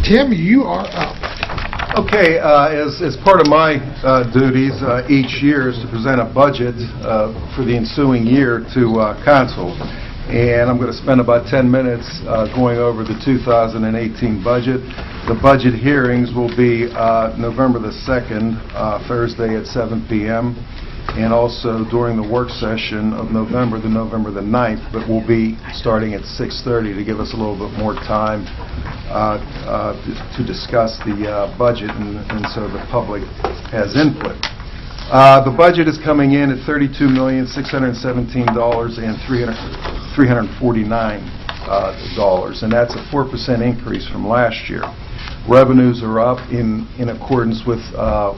Tim, you are up. Okay, as part of my duties each year is to present a budget for the ensuing year to council. And I'm going to spend about 10 minutes going over the 2018 budget. The budget hearings will be November the 2nd, Thursday at 7 p.m. and also during the work session of November the 9th, but we'll be starting at 6:30 to give us a little bit more time to discuss the budget and so the public has input. The budget is coming in at $32,617,349, and that's a 4% increase from last year. Revenues are up in accordance with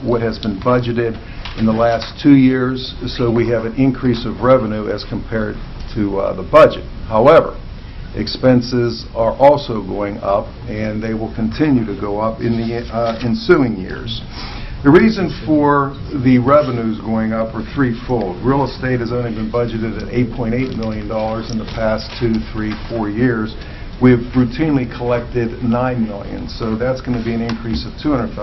what has been budgeted in the last 2 years, so we have an increase of revenue as compared to the budget. However, expenses are also going up, and they will continue to go up in the ensuing years. The reason for the revenues going up are threefold. Real estate has only been budgeted at $8.8 million in the past 2, 3, 4 years. We've routinely collected $9 million, so that's going to be an increase of $200,000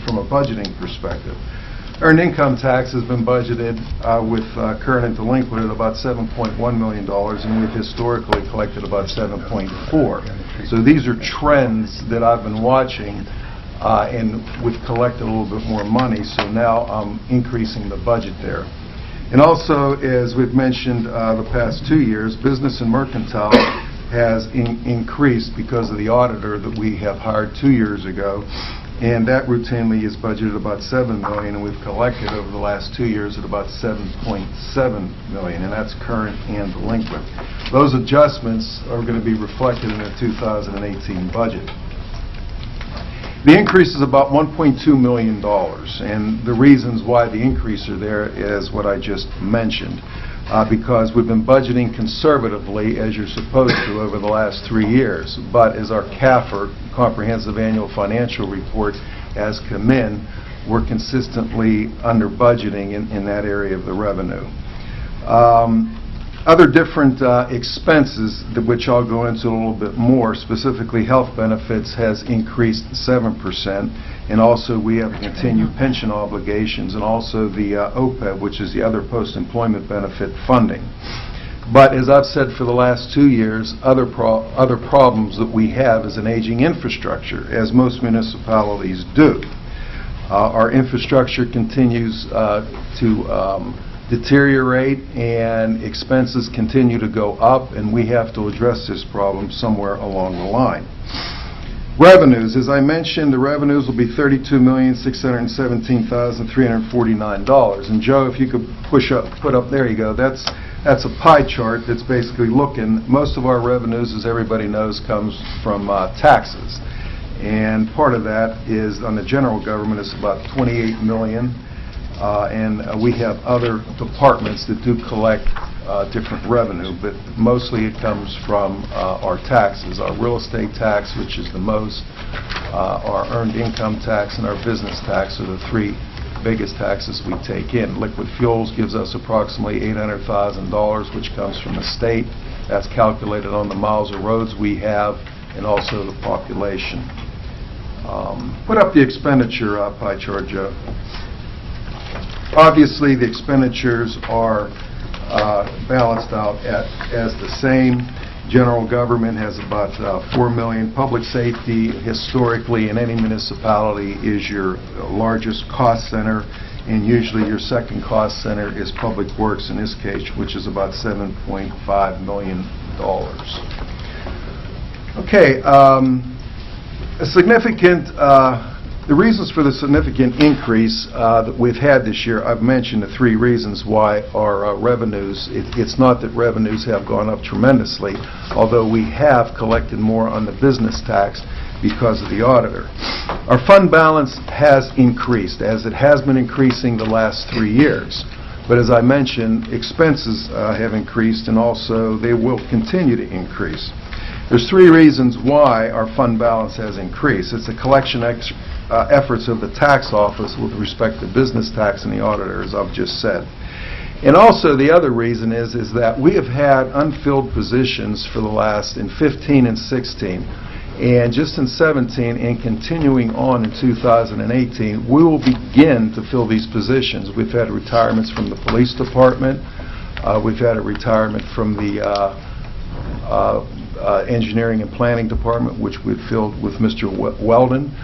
from a budgeting perspective. Earned income tax has been budgeted with current and delinquent at about $7.1 million, and we've historically collected about $7.4. So these are trends that I've been watching, and we've collected a little bit more money, so now I'm increasing the budget there. And also, as we've mentioned the past 2 years, business and mercantile has increased because of the auditor that we have hired 2 years ago. And that routinely is budgeted about $7 million, and we've collected over the last 2 years at about $7.7 million, and that's current and delinquent. Those adjustments are going to be reflected in the 2018 budget. The increase is about $1.2 million, and the reasons why the increase are there is what I just mentioned. Because we've been budgeting conservatively, as you're supposed to, over the last 3 years. But as our CAFR, Comprehensive Annual Financial Report, has come in, we're consistently under budgeting in that area of the revenue. Other different expenses, which I'll go into a little bit more, specifically health benefits has increased 7%, and also we have continued pension obligations, and also the OPEB, which is the other post-employment benefit funding. But as I've said for the last 2 years, other problems that we have is an aging infrastructure, as most municipalities do. Our infrastructure continues to deteriorate, and expenses continue to go up, and we have to address this problem somewhere along the line. Revenues, as I mentioned, the revenues will be $32,617,349. And Joe, if you could put up, there you go. That's a pie chart that's basically looking. Most of our revenues, as everybody knows, comes from taxes, and part of that is on the general government is about $28 million. And we have other departments that do collect different revenue, but mostly it comes from our taxes. Our real estate tax, which is the most, our earned income tax, and our business tax are the three biggest taxes we take in. Liquid fuels gives us approximately $800,000, which comes from the state. That's calculated on the miles of roads we have and also the population. Put up the expenditure pie chart, Joe. Obviously, the expenditures are balanced out as the same. General government has about $4 million. Public safety, historically, in any municipality, is your largest cost center, and usually your second cost center is public works in this case, which is about $7.5 million. Okay, a significant. The reasons for the significant increase that we've had this year, I've mentioned the 3 reasons why our revenues, it's not that revenues have gone up tremendously, although we have collected more on the business tax because of the auditor. Our fund balance has increased, as it has been increasing the last 3 years. But as I mentioned, expenses have increased, and also they will continue to increase. There's 3 reasons why our fund balance has increased. It's the collection efforts of the tax office with respect to business tax and the auditor, as I've just said. And also the other reason is that we have had unfilled positions for the last, in 15 and 16, And just in 17 and continuing on in 2018, we will begin to fill these positions. We've had retirements from the police department. We've had a retirement from the engineering and planning department, which we've filled with Mr. Weldon.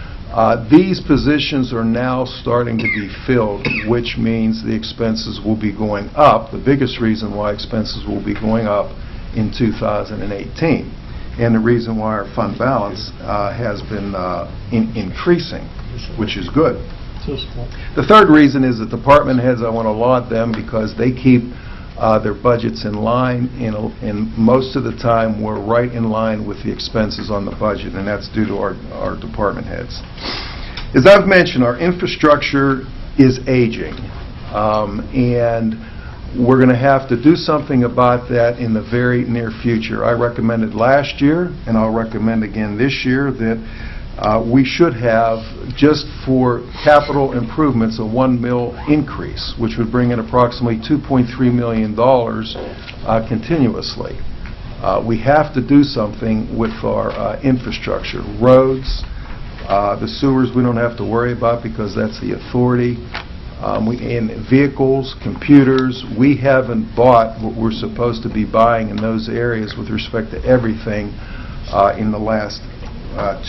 These positions are now starting to be filled, which means the expenses will be going up. The biggest reason why expenses will be going up in 2018. And the reason why our fund balance has been increasing, which is good. The third reason is that department heads, I want to laud them because they keep their budgets in line, and most of the time we're right in line with the expenses on the budget, and that's due to our department heads. As I've mentioned, our infrastructure is aging, and we're going to have to do something about that in the very near future. I recommended last year, and I'll recommend again this year, that we should have, just for capital improvements, a $1 million increase, which would bring in approximately $2.3 million continuously. We have to do something with our infrastructure. Roads, the sewers we don't have to worry about because that's the authority. In vehicles, computers, we haven't bought what we're supposed to be buying in those areas with respect to everything in the last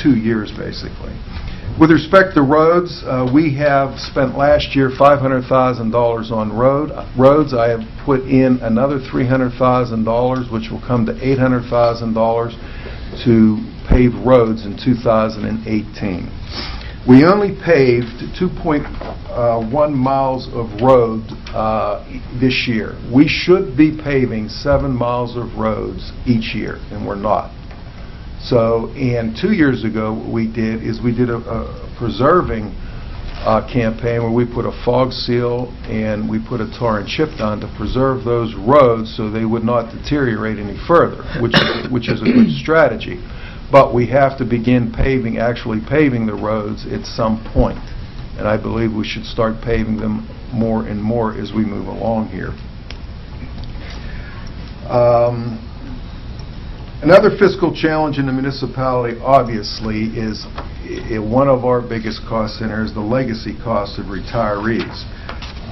2 years, basically. With respect to roads, we have spent last year $500,000 on roads. I have put in another $300,000, which will come to $800,000 to pave roads in 2018. We only paved 2.1 miles of road this year. We should be paving 7 miles of roads each year, and we're not. So, and 2 years ago, what we did is we did a preserving campaign where we put a fog seal and we put a tar and chip down to preserve those roads so they would not deteriorate any further, which is a good strategy. But we have to begin paving, actually paving the roads at some point. And I believe we should start paving them more and more as we move along here. Another fiscal challenge in the municipality, obviously, is one of our biggest cost centers, the legacy costs of retirees.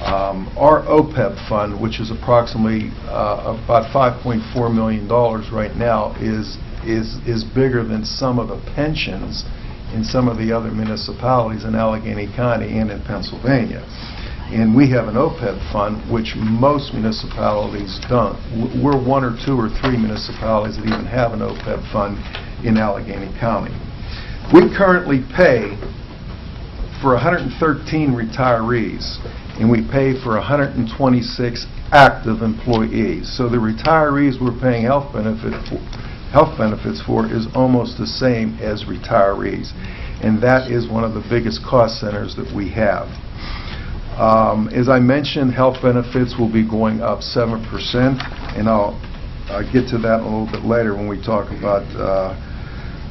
Our OPEB fund, which is approximately about $5.4 million right now, is bigger than some of the pensions in some of the other municipalities in Allegheny County and in Pennsylvania. And we have an OPEB fund, which most municipalities don't. We're 1 or 2 or 3 municipalities that even have an OPEB fund in Allegheny County. We currently pay for 113 retirees, and we pay for 126 active employees. So the retirees we're paying health benefits for is almost the same as retirees, and that is one of the biggest cost centers that we have. As I mentioned, health benefits will be going up 7%, and I'll get to that a little bit later when we talk about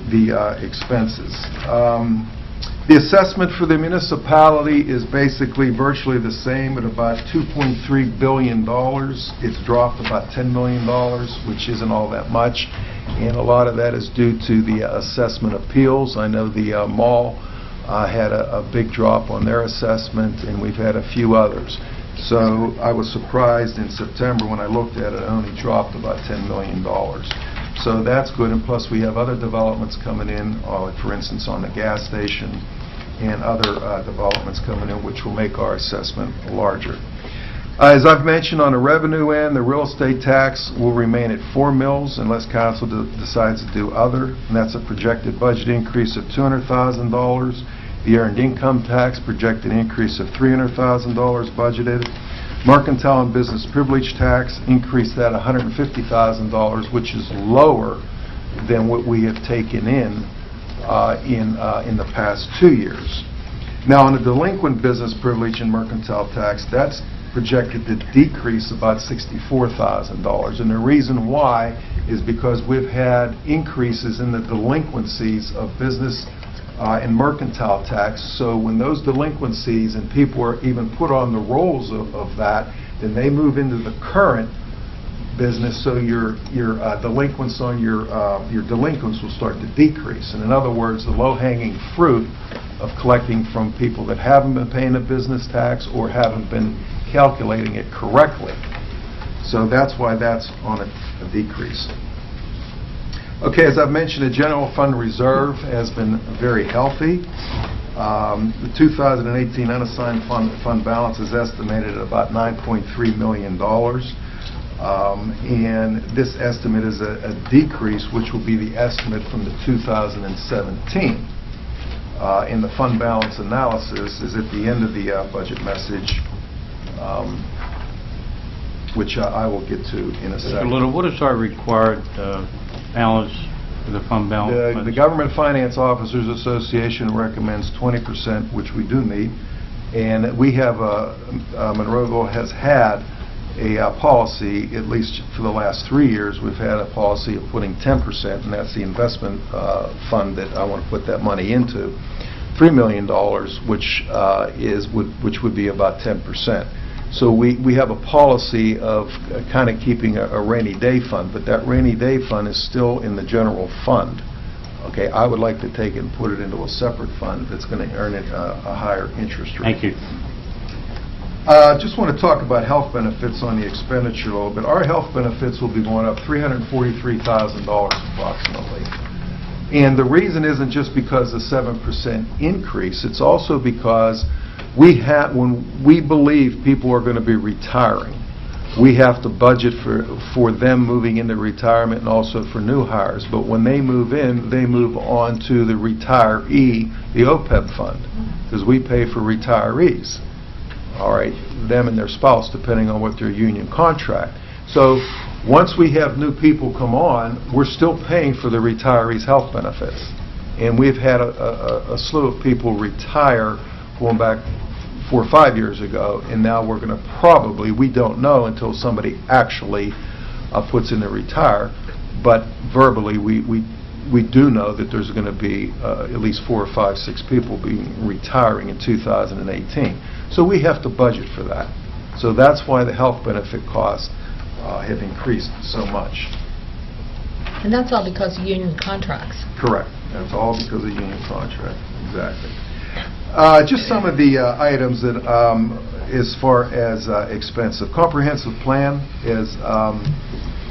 the expenses. The assessment for the municipality is basically virtually the same at about $2.3 billion. It's dropped about $10 million, which isn't all that much. And a lot of that is due to the assessment appeals. I know the mall had a big drop on their assessment, and we've had a few others. So I was surprised in September when I looked at it, it only dropped about $10 million. So that's good, and plus we have other developments coming in, for instance on the gas station, and other developments coming in which will make our assessment larger. As I've mentioned, on the revenue end, the real estate tax will remain at 4 mills unless council decides to do other, and that's a projected budget increase of $200,000. The earned income tax projected increase of $300,000 budgeted. Mercantile and business privilege tax increased that $150,000, which is lower than what we have taken in the past 2 years. Now, on the delinquent business privilege and mercantile tax, that's projected to decrease about $64,000, and the reason why is because we've had increases in the delinquencies of business and mercantile tax. So when those delinquencies and people are even put on the rolls of that, then they move into the current business, so your delinquents on your delinquents will start to decrease. And in other words, the low-hanging fruit of collecting from people that haven't been paying a business tax or haven't been calculating it correctly. So that's why that's on a decrease. Okay, as I've mentioned, the general fund reserve has been very healthy. The 2018 unassigned fund balance is estimated at about $9.3 million. And this estimate is a decrease, which will be the estimate from the 2017. In the fund balance analysis is at the end of the budget message, which I will get to in a second. Mr. Little, what is our required balance for the fund balance? The Government Finance Officers Association recommends 20%, which we do meet. And we have, Monroeville has had a policy, at least for the last 3 years, we've had a policy of putting 10%, and that's the investment fund that I want to put that money into, $3 million, which would be about 10%. So we have a policy of kind of keeping a rainy day fund, but that rainy day fund is still in the general fund. Okay, I would like to take it and put it into a separate fund that's going to earn it a higher interest rate. Thank you. Just want to talk about health benefits on the expenditure a little bit. Our health benefits will be going up $343,000 approximately. And the reason isn't just because of 7% increase, it's also because when we believe people are going to be retiring, we have to budget for them moving into retirement and also for new hires. But when they move in, they move on to the retiree, the OPEB fund, because we pay for retirees. All right, them and their spouse, depending on what their union contract. So once we have new people come on, we're still paying for the retirees' health benefits. And we've had a slew of people retire going back 4 or 5 years ago, and now we're going to probably, we don't know until somebody actually puts in the retire, but verbally we do know that there's going to be at least 4 or 5, 6 people retiring in 2018. So we have to budget for that. So that's why the health benefit costs have increased so much. And that's all because of union contracts. Correct. That's all because of union contract. Exactly. Just some of the items that, as far as expensive. Comprehensive plan, as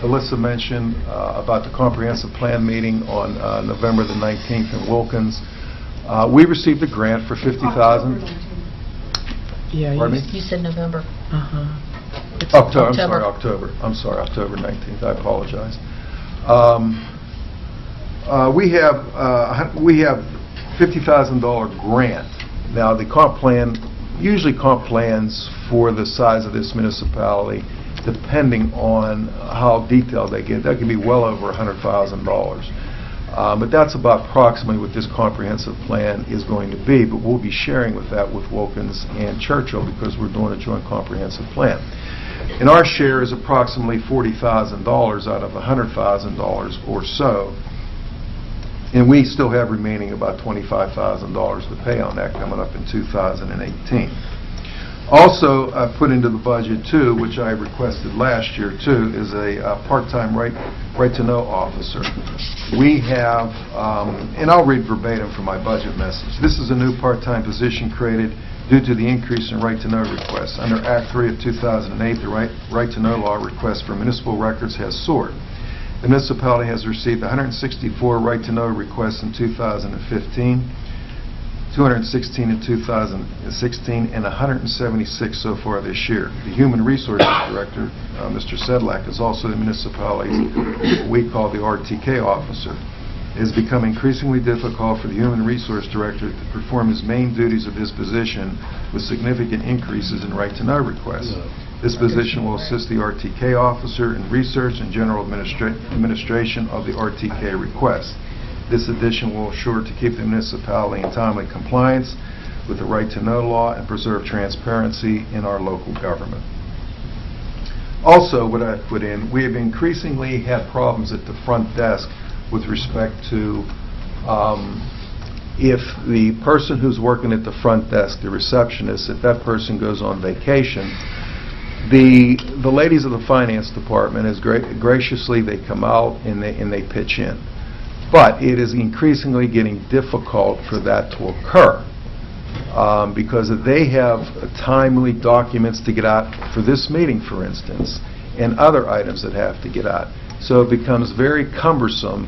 Alyssa mentioned about the comprehensive plan meeting on November the 19th in Wilkins. We received a grant for $50,000. Yeah, You said November. October. I'm sorry, October 19th. I apologize. We have $50,000 grant. Now the comp plan, usually comp plans for the size of this municipality, depending on how detailed they get, that could be well over $100,000. But that's about approximately what this comprehensive plan is going to be, but we'll be sharing with that with Wilkins and Churchill because we're doing a joint comprehensive plan. And our share is approximately $40,000 out of $100,000 or so. And we still have remaining about $25,000 to pay on that coming up in 2018. Also put into the budget too, which I requested last year too, is a part-time right-to-know officer. We have, and I'll read verbatim from my budget message. This is a new part-time position created due to the increase in right-to-know requests. Under Act 3 of 2008, the right-to-know law request for municipal records has soared. The municipality has received 164 right-to-know requests in 2015, 216 in 2016, and 176 so far this year. The Human Resources Director, Mr. Sedlak, is also the municipality's what we call the RTK officer. It has become increasingly difficult for the Human Resource Director to perform his main duties of his position with significant increases in right-to-know requests. This position will assist the RTK officer in research and general administration of the RTK requests. This addition will assure to keep the municipality in timely compliance with the right-to-know law and preserve transparency in our local government. Also, what I put in, we have increasingly had problems at the front desk with respect to if the person who's working at the front desk, the receptionist, if that person goes on vacation, The ladies of the finance department, as graciously, they come out and they pitch in. But it is increasingly getting difficult for that to occur because they have timely documents to get out for this meeting, for instance, and other items that have to get out. So it becomes very cumbersome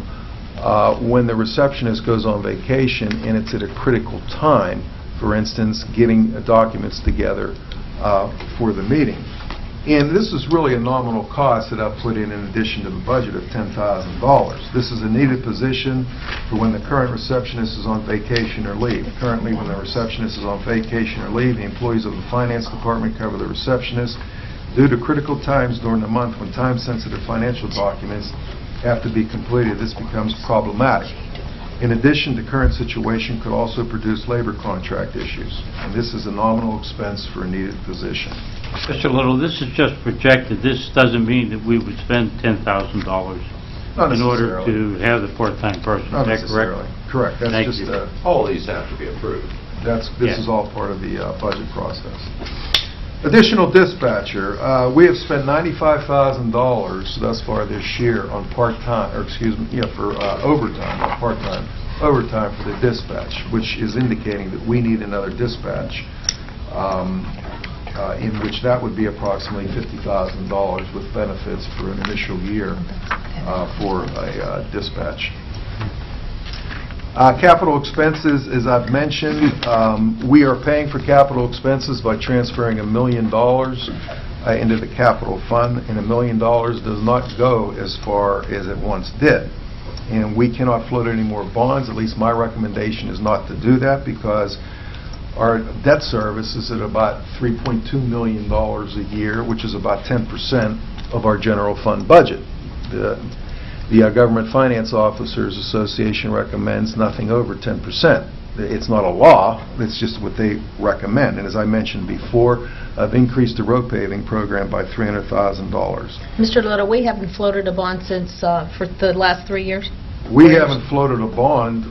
when the receptionist goes on vacation and it's at a critical time, for instance, getting documents together for the meeting. And this is really a nominal cost that I've put in addition to the budget of $10,000. This is a needed position for when the current receptionist is on vacation or leave. Currently, when the receptionist is on vacation or leave, the employees of the finance department cover the receptionist. Due to critical times during the month when time-sensitive financial documents have to be completed, this becomes problematic. In addition, the current situation could also produce labor contract issues, and this is a nominal expense for a needed position. Mr. Little, this is just projected. This doesn't mean that we would spend $10,000 in order to have the part-time person. Not Is that correct? necessarily. Correct. That's Thank just you. All these have to be approved. This is all part of the budget process. Additional dispatcher, we have spent $95,000 thus far this year on part-time, or excuse me, for overtime, not part-time, overtime for the dispatch, which is indicating that we need another dispatch, in which that would be approximately $50,000 with benefits for an initial year for a dispatch. Capital expenses, as I've mentioned, we are paying for capital expenses by transferring $1 million into the capital fund, and $1 million does not go as far as it once did. And we cannot float any more bonds. At least my recommendation is not to do that because our debt service is at about $3.2 million a year, which is about 10% of our general fund budget. The Government Finance Officers Association recommends nothing over 10%. It's not a law, it's just what they recommend. And as I mentioned before, I've increased the road paving program by $300,000. Mr. Little, we haven't floated a bond since, for the last 3 years? We haven't floated a bond.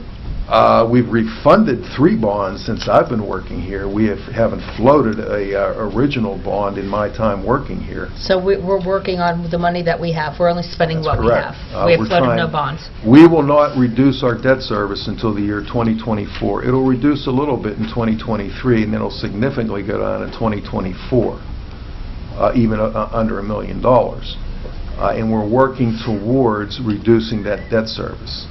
We've refunded 3 bonds since I've been working here. We haven't floated a original bond in my time working here. So we're working on the money that we have. We're only spending That's what correct. we have. We have We're floated no trying- bonds. We will not reduce our debt service until the year 2024. It'll reduce a little bit in 2023, and then it'll significantly go down in 2024, even under $1 million. And we're working towards reducing that debt service.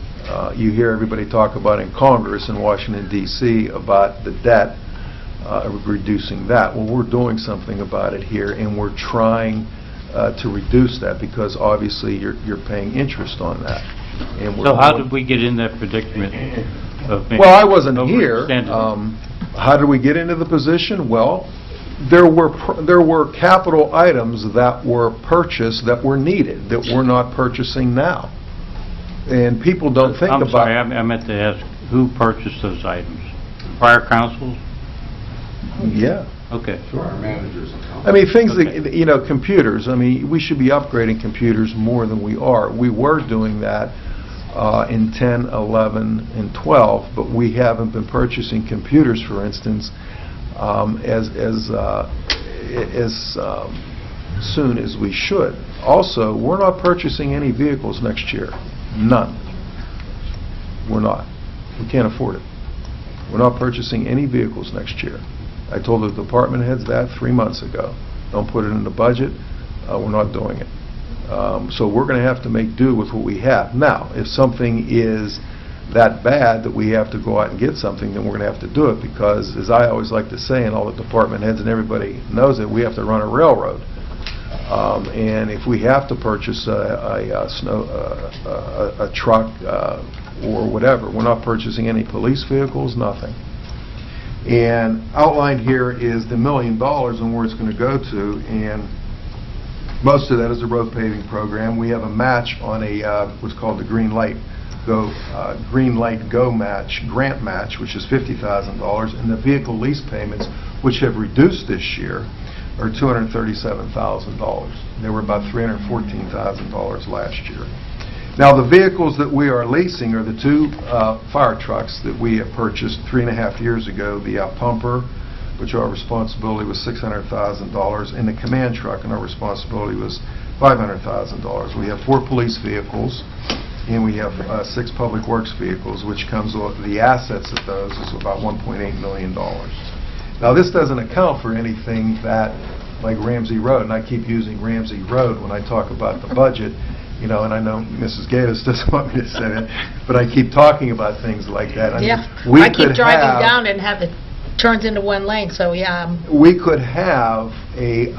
You hear everybody talk about in Congress in Washington, D.C. about the debt, reducing that. Well, we're doing something about it here, and we're trying to reduce that because obviously you're paying interest on that. And we're So how doing- did we get in that predicament of being Well, I wasn't here. overextended? How did we get into the position? Well, there were capital items that were purchased that were needed, that we're not purchasing now. And people don't think I'm about... sorry, I meant to ask, who purchased those items? Prior councils? Yeah. Okay. Sure, our managers and I mean, things Okay. that, computers, I mean, we should be upgrading computers more than we are. We were doing that in 10, 11, and 12, but we haven't been purchasing computers, for instance, as soon as we should. Also, we're not purchasing any vehicles next year. None. We're not. We can't afford it. We're not purchasing any vehicles next year. I told the department heads that 3 months ago. Don't put it in the budget. We're not doing it. So we're going to have to make do with what we have. Now, if something is that bad that we have to go out and get something, then we're going to have to do it because, as I always like to say, and all the department heads and everybody knows it, we have to run a railroad. And if we have to purchase a truck or whatever, we're not purchasing any police vehicles, nothing. And outlined here is the $1 million and where it's going to go to, and most of that is a road paving program. We have a match on what's called the Green Light Go match, grant match, which is $50,000, and the vehicle lease payments, which have reduced this year, are $237,000. They were about $314,000 last year. Now, the vehicles that we are leasing are the 2 fire trucks that we have purchased 3.5 years ago, the pumper which our responsibility was $600,000, and the command truck, and our responsibility was $500,000. We have 4 police vehicles, and we have 6 public works vehicles, which comes with the assets of those is about $1.8 million. Now, this doesn't account for anything that, like Ramsey Road, and I keep using Ramsey Road when I talk about the budget, you know, and I know Mrs. Gatos doesn't want me to say that, but I keep talking about things like that. I mean, Yeah, we I keep could driving have- down and have it turns into one lane, so yeah. We could have a,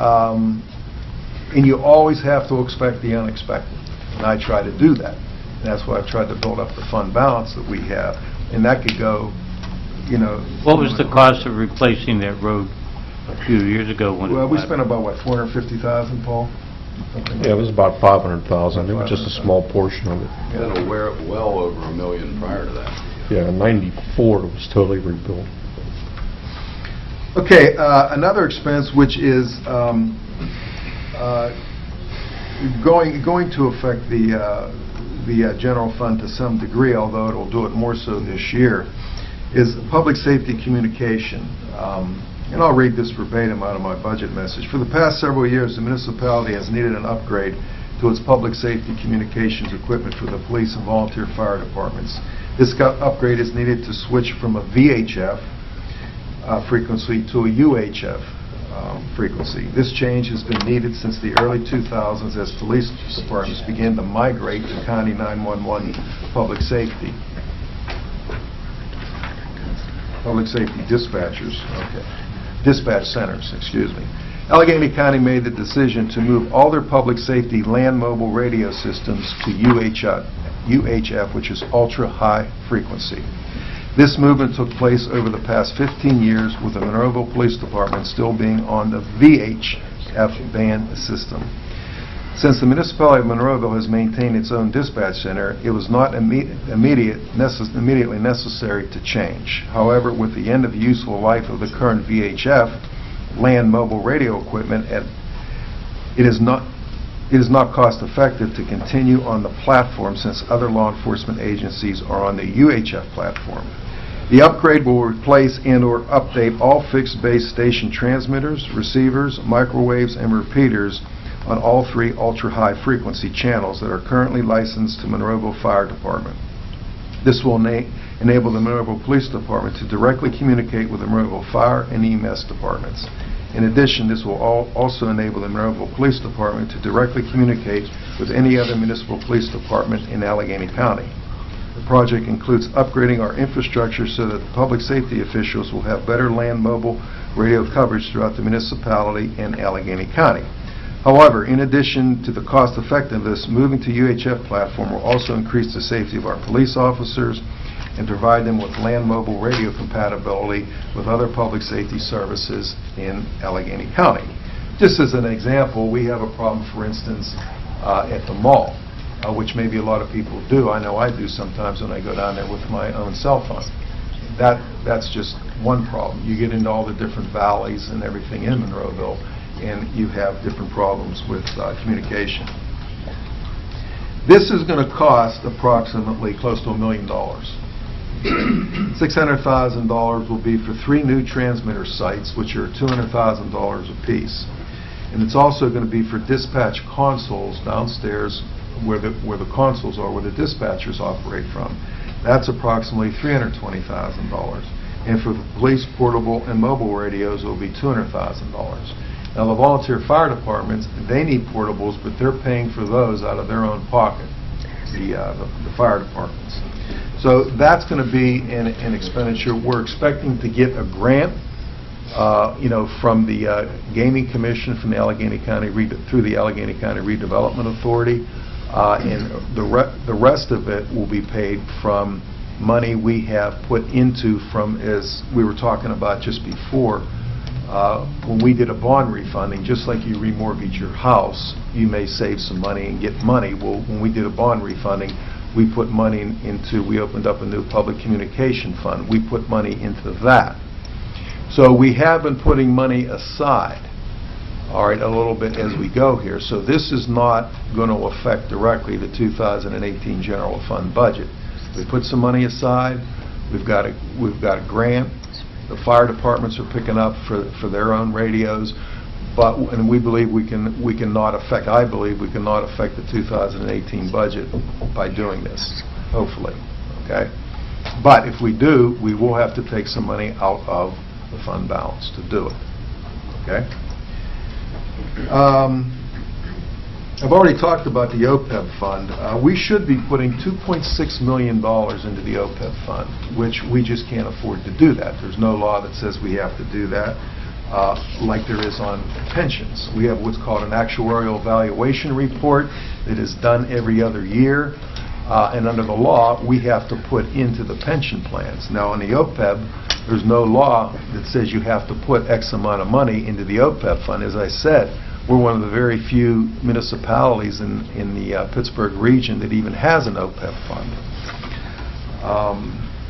and you always have to expect the unexpected, and I try to do that. And that's why I've tried to build up the fund balance that we have, and that could go, you know... What was the cost of replacing that road a few years ago when it Well, we went? spent about, what, $450,000, Paul? Something like Yeah, it was about 500,000. It was just a small portion of it. Been well over $1 million prior to that. Yeah, in '94 it was totally rebuilt. Okay, another expense which is going to affect the general fund to some degree, although it'll do it more so this year, is public safety communication. And I'll read this verbatim out of my budget message. For the past several years, the municipality has needed an upgrade to its public safety communications equipment for the police and volunteer fire departments. This upgrade is needed to switch from a VHF frequency to a UHF frequency. This change has been needed since the early 2000s as police departments began to migrate to County 911 public safety. Public safety dispatchers, okay. Dispatch centers, excuse me. Allegheny County made the decision to move all their public safety land mobile radio systems to UHF, which is ultra-high frequency. This movement took place over the past 15 years, with the Monroeville Police Department still being on the VHF band system. Since the municipality of Monroeville has maintained its own dispatch center, it was not immediately necessary to change. However, with the end of the useful life of the current VHF land mobile radio equipment, it is not cost effective to continue on the platform since other law enforcement agencies are on the UHF platform. The upgrade will replace and/or update all fixed base station transmitters, receivers, microwaves, and repeaters on all 3 ultra-high frequency channels that are currently licensed to Monroeville Fire Department. This will enable the Monroeville Police Department to directly communicate with the Monroeville Fire and EMS departments. In addition, this will also enable the Monroeville Police Department to directly communicate with any other municipal police department in Allegheny County. The project includes upgrading our infrastructure so that the public safety officials will have better land mobile radio coverage throughout the municipality and Allegheny County. However, in addition to the cost effectiveness, moving to UHF platform will also increase the safety of our police officers and provide them with land mobile radio compatibility with other public safety services in Allegheny County. Just as an example, we have a problem, for instance, at the mall, which maybe a lot of people do. I know I do sometimes when I go down there with my own cell phone. That's just one problem. You get into all the different valleys and everything in Monroeville, and you have different problems with communication. This is going to cost approximately close to $1 million. $600,000 will be for 3 new transmitter sites, which are $200,000 apiece. And it's also going to be for dispatch consoles downstairs where the consoles are, where the dispatchers operate from. That's approximately $320,000. And for the police portable and mobile radios, it will be $200,000. Now, the volunteer fire departments, they need portables, but they're paying for those out of their own pocket, the fire departments. So that's going to be an expenditure. We're expecting to get a grant, from the Gaming Commission from the Allegheny County through the Allegheny County Redevelopment Authority, and the rest of it will be paid from money we have put into from, as we were talking about just before, when we did a bond refunding. Just like you remortgage your house, you may save some money and get money. Well, when we did a bond refunding, we put money we opened up a new public communication fund. We put money into that. So we have been putting money aside, all right, a little bit as we go here. So this is not going to affect directly the 2018 general fund budget. We put some money aside. We've got a grant, The fire departments are picking up for their own radios, and we believe we cannot affect, I believe we cannot affect the 2018 budget by doing this, hopefully, okay? But if we do, we will have to take some money out of the fund balance to do it, okay? I've already talked about the OPEB fund. We should be putting $2.6 million into the OPEB fund, which we just can't afford to do that. There's no law that says we have to do that, like there is on pensions. We have what's called an actuarial evaluation report that is done every other year, and under the law, we have to put into the pension plans. Now, on the OPEB, there's no law that says you have to put X amount of money into the OPEB fund. As I said, we're one of the very few municipalities in the Pittsburgh region that even has an OPEB fund.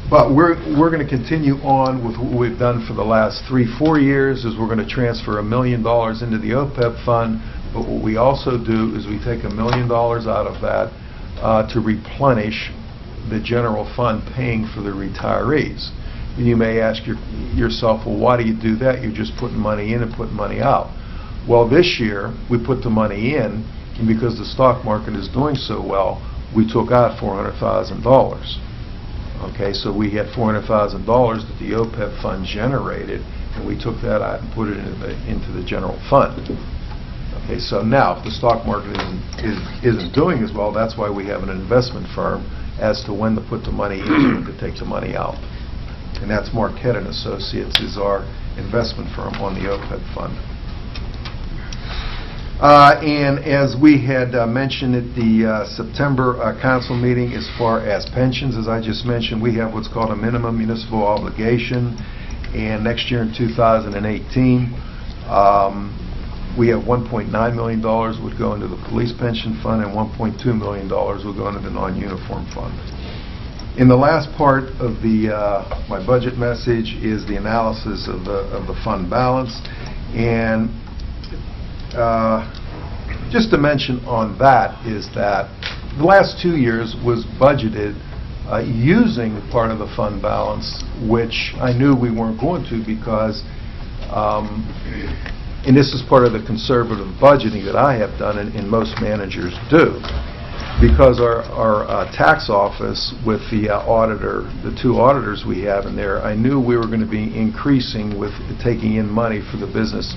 But we're going to continue on with what we've done for the last 3-4 years, is we're going to transfer $1 million into the OPEB fund, but what we also do is we take $1 million out of that to replenish the general fund paying for the retirees. And you may ask yourself, well, why do you do that? You're just putting money in and putting money out. Well, this year, we put the money in, and because the stock market is doing so well, we took out $400,000. Okay, so we had $400,000 that the OPEB fund generated, and we took that out and put it into the general fund. Okay, so now, if the stock market isn't doing as well, that's why we have an investment firm as to when to put the money in and when to take the money out. And that's Marquette & Associates is our investment firm on the OPEB fund. And as we had mentioned at the September council meeting, as far as pensions, as I just mentioned, we have what's called a minimum municipal obligation, and next year in 2018, we have $1.9 million would go into the police pension fund, and $1.2 million will go into the non-uniform fund. In the last part of my budget message is the analysis of the fund balance, and just to mention on that is that the last 2 years was budgeted using part of the fund balance, which I knew we weren't going to because, and this is part of the conservative budgeting that I have done and most managers do, because our tax office with the auditor, the 2 auditors we have in there, I knew we were going to be increasing with taking in money for the business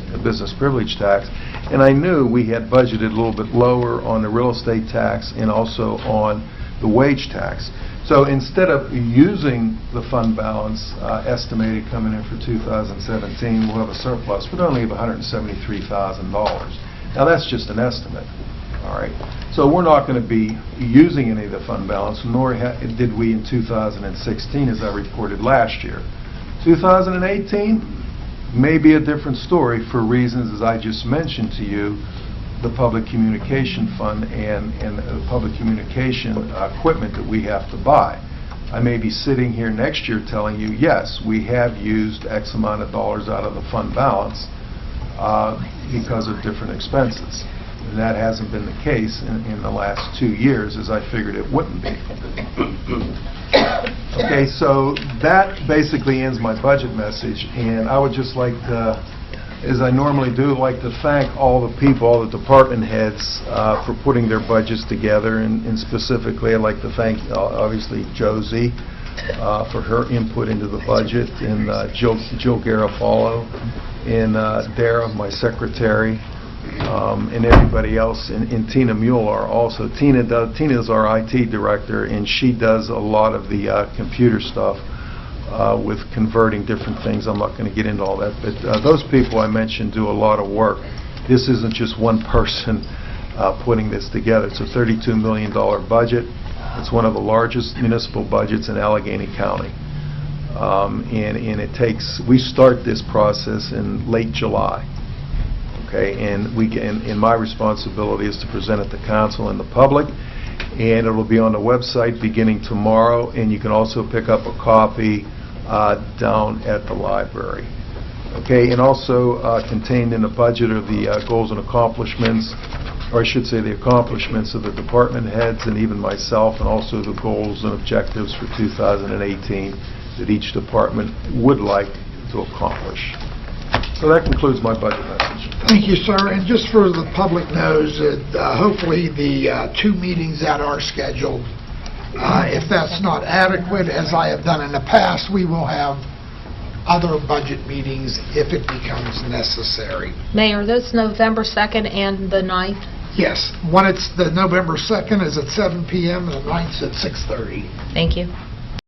privilege tax, and I knew we had budgeted a little bit lower on the real estate tax and also on the wage tax. So instead of using the fund balance estimated coming in for 2017, we'll have a surplus, but only of $173,000. Now that's just an estimate. All right. So we're not going to be using any of the fund balance, nor did we in 2016, as I reported last year. 2018 may be a different story for reasons, as I just mentioned to you, the public communication fund and the public communication equipment that we have to buy. I may be sitting here next year telling you, yes, we have used X amount of dollars out of the fund balance because of different expenses. And that hasn't been the case in the last 2 years, as I figured it wouldn't be. Okay, so that basically ends my budget message, and I would just like to, as I normally do, like to thank all the people, all the department heads for putting their budgets together, and specifically I'd like to thank, obviously, Josie for her input into the budget, and Jill Garofalo, and Dara, my secretary, and everybody else, and Tina Mueller also. Tina is our IT director, and she does a lot of the computer stuff with converting different things. I'm not going to get into all that, but those people I mentioned do a lot of work. This isn't just one person putting this together. It's a $32 million budget. It's one of the largest municipal budgets in Allegheny County. And it takes, we start this process in late July. Okay, and my responsibility is to present it to council and the public, and it will be on the website beginning tomorrow, and you can also pick up a copy down at the library. Okay, and also contained in the budget are the goals and accomplishments, or I should say the accomplishments of the department heads and even myself, and also the goals and objectives for 2018 that each department would like to accomplish. So that concludes my budget message. Thank you, sir. And just for the public knows, hopefully the 2 meetings that are scheduled, if that's not adequate, as I have done in the past, we will have other budget meetings if it becomes necessary. Mayor, this November 2nd and the 9th? Yes, one, it's the November 2nd is at 7 p.m. and the 9th is at 6:30. Thank you.